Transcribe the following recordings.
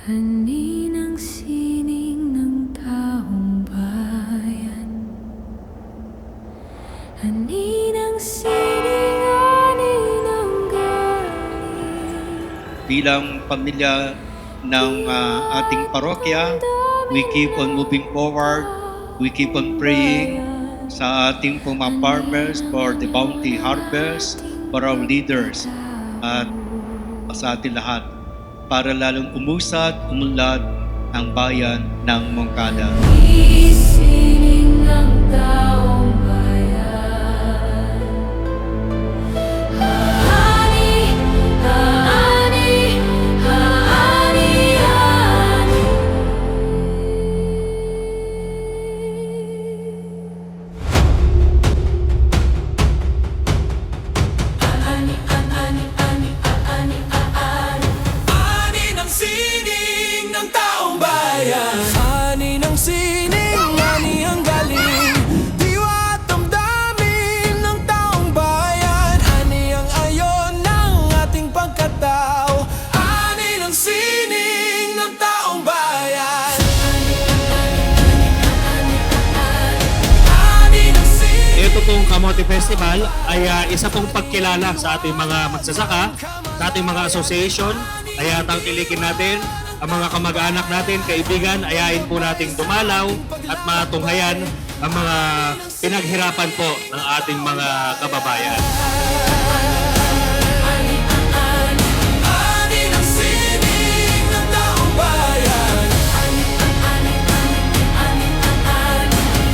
Ani ng sining ng taong bayan. Ani ng sining, ani ng galing. Bilang pamilya ng ating parokya, we keep on moving forward. We keep on praying sa ating mga farmers for the bounty harvest, for our leaders, at sa ating lahat, para lalong umusad, umunlad ang bayan ng Moncada. Isining ng taong bayan. Haani, haani, haani, haani. Haani, haani, haani, haani, haani. Ani ng sining ng taong bayan. Ani ng sining, ani ang galing. Diwa at damdamin ng taong bayan. Ani ang ayon ng ating pagkatao. Ani ng sining ng taong bayan. Ani ng sining. Ito pong Kamote Festival ay isa pong pagkilala sa ating mga magsasaka, sa ating mga association. Kaya tangkilikin natin ang mga kamag-anak natin, kaibigan, ayain po nating dumalaw at matunghayan ang mga pinaghirapan po ng ating mga kababayan. Ani ng sining ng taong bayan.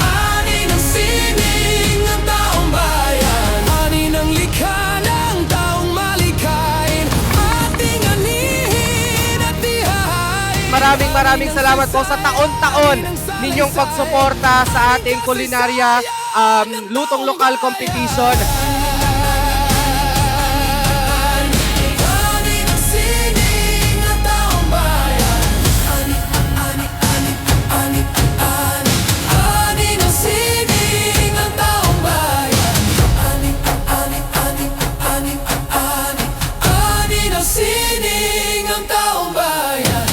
Ani ng sining ng taong bayan. Ani ng likha ng taong malikain. Ating anihin at ihahain. Maraming salamat po sa taon-taon ninyong pagsuporta sa ating kulinarya lutong lokal competition. Ani ng sining ng taong bayan. Ani ng sining ng taong bayan. Ani ng sining ng taong bayan.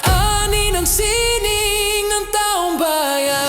Ani ng sining ng taong bayan.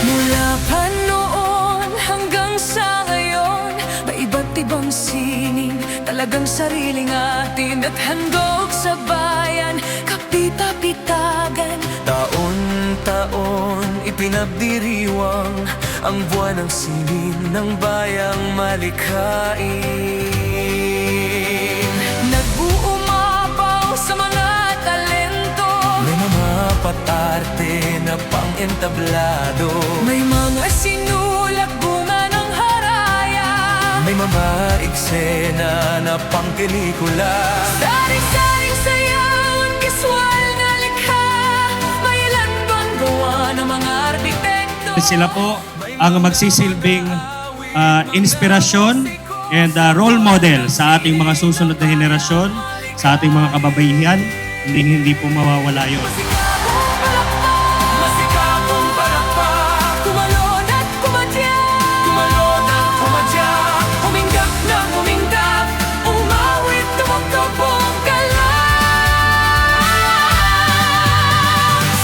Mula pa noon hanggang sa ngayon, may iba't ibang sining, talagang sariling atin at handog sa bayan, kapita-pitagan. Taon-taon ipinagdiriwang ang buwan ng sining ng bayang malikhain. Nag-uumapaw sa mga talento, may mamapatarte na pang-entablado. May mga sinulat bunga ng haraya. May mga eksena na pang-pelikula. Sari-saring sayaw at kiswal na likha. May ilan bang gawa ng mga arkitekto. Sila po ang magsisilbing inspirasyon and role model sa ating mga susunod na henerasyon, sa ating mga kababaihan. Hindi po mawawala yun. Masikapong palakpak, tumalon at pumadya. Tumalon at pumadya, huminggap na huminggap, umawit, tumugtog buong galang.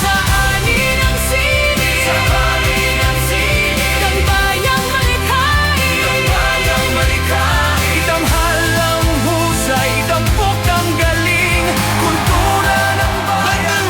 Sa ani ng sining, sa ani ng sining, ng bayang malikhain, ng bayang malikhain. Itamhal ang husay, dampok ang galing, kultura ng bayan.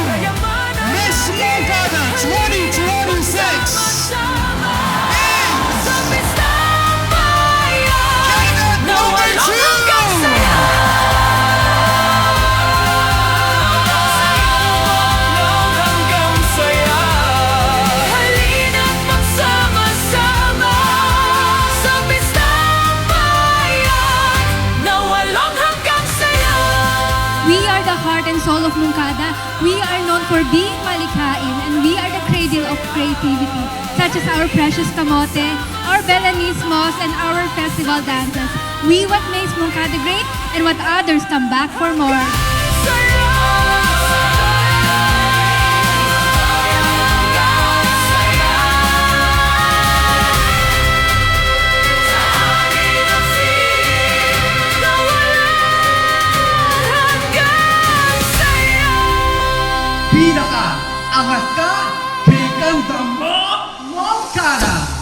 of Moncada, we are known for being malikhain and we are the cradle of creativity, such as our precious kamote, our belanismos, and our festival dances. We what makes Moncada great and what others come back for more. Pinaka angat ka, kikanta mo, Moncada!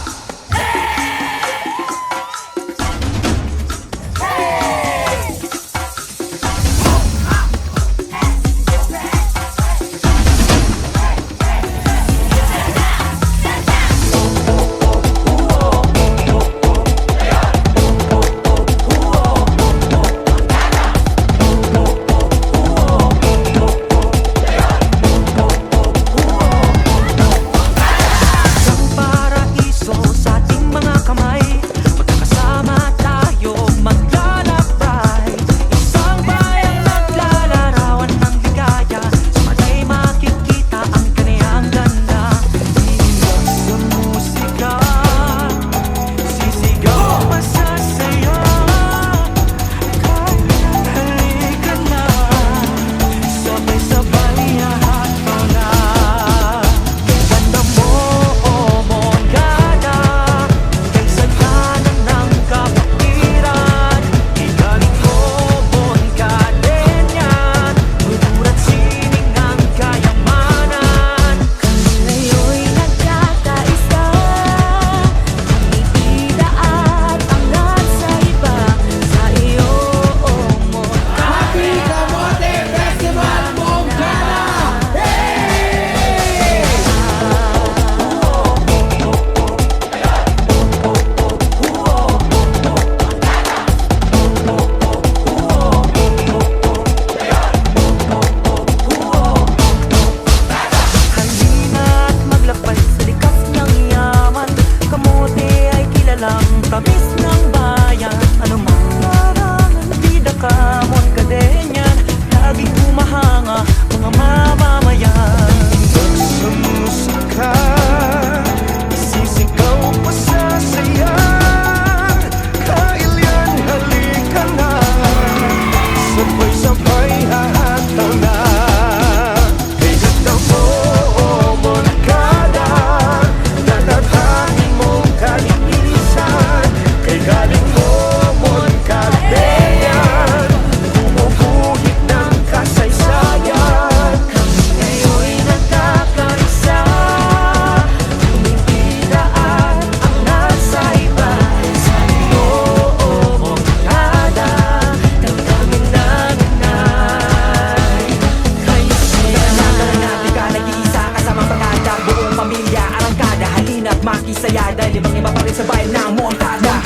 Makisaya dahil ibang iba pa rin sa bayan ng Moncada.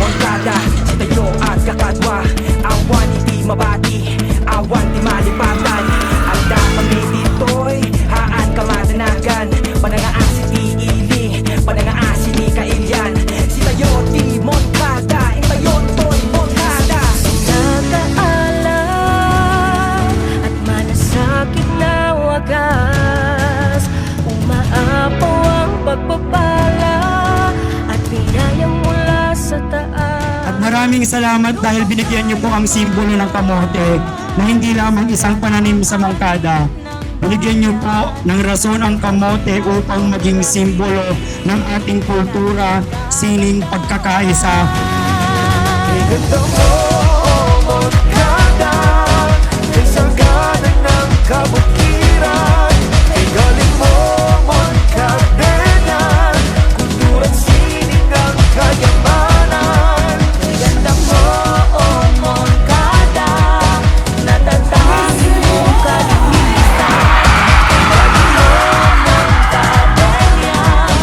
Moncada, si tayo at kakadwa. Awan hindi mabati, awan di malipatan. Ang kami dito'y haan kamadanagan. Panangaasi di ili, panangaasi ni kailyan. Si tayo di Moncada, itayo to'y Moncada. Nakaalam at manasakit na wagas, umaapaw ang pagpapala at biyaya mula sa taas. At maraming salamat dahil binigyan niyo po ang simbolo ng kamote na hindi lamang isang pananim sa Moncada. Binigyan niyo po ng rason ang kamote upang maging simbolo ng ating kultura, sining pagkakaisa. Ikanta mo, Moncada, kay sagana ng kabukiran. Kay galing mo, Moncada, kultura't sining ang kayamanan. Ganda mo, oh Moncada, natatangin mo kalinisan. Moncada yan,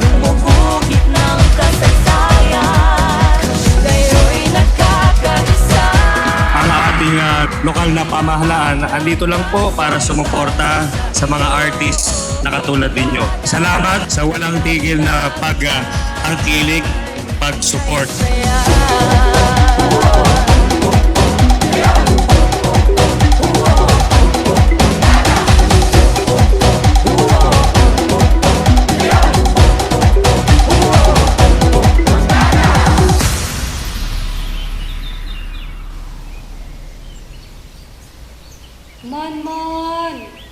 bumubukit ng kasaysayan. Kayo'y nagkakaisa. Ang ating lokal na pamahalaan andito lang po para sumuporta sa mga artists na katulad ninyo. Salamat sa walang tigil na pag-angkilig, pag-support. Mon Mon!